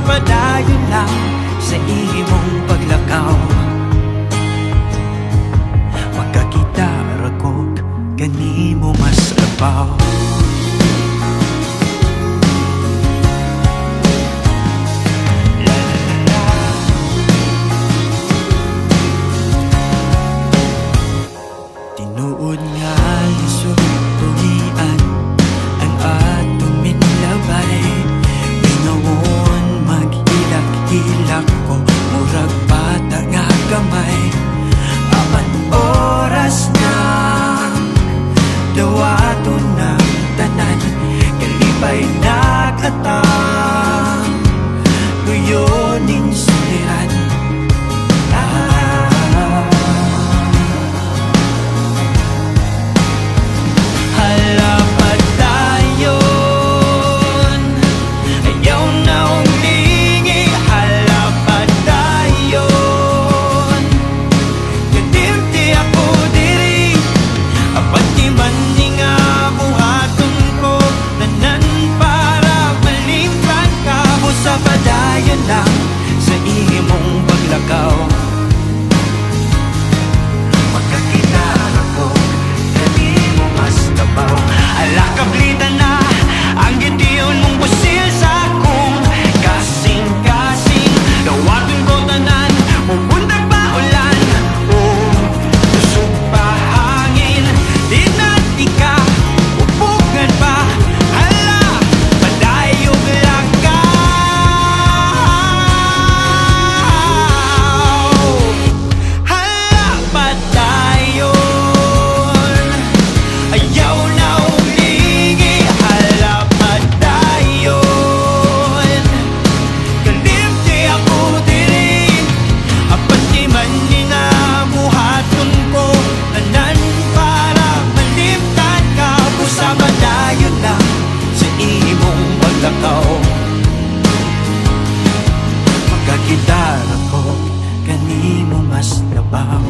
padayon lang sa imong paglakaw. Magkakita ragog kanimo mas labaw. Tinuod nga lisod tugian ang atong minlabay. Bingawon maghilak-hilak ko, murag bata nga gamay. Apan oras na dawaton ng tanan, kalipay nag-atang luyoning suliran. Padayon lang sa imong paglakaw. Magkakita ako, kanimo mas labaw. Ala kablita na ang gitiyon mong busil sa akong kasing-kasing. Dawaton ko tanan, mumundag pa ulan o tusog pa hangin. Di na di ka, upugan pa. Ala, padayog lang ka. Magkakita ako, kanimo mas labaw.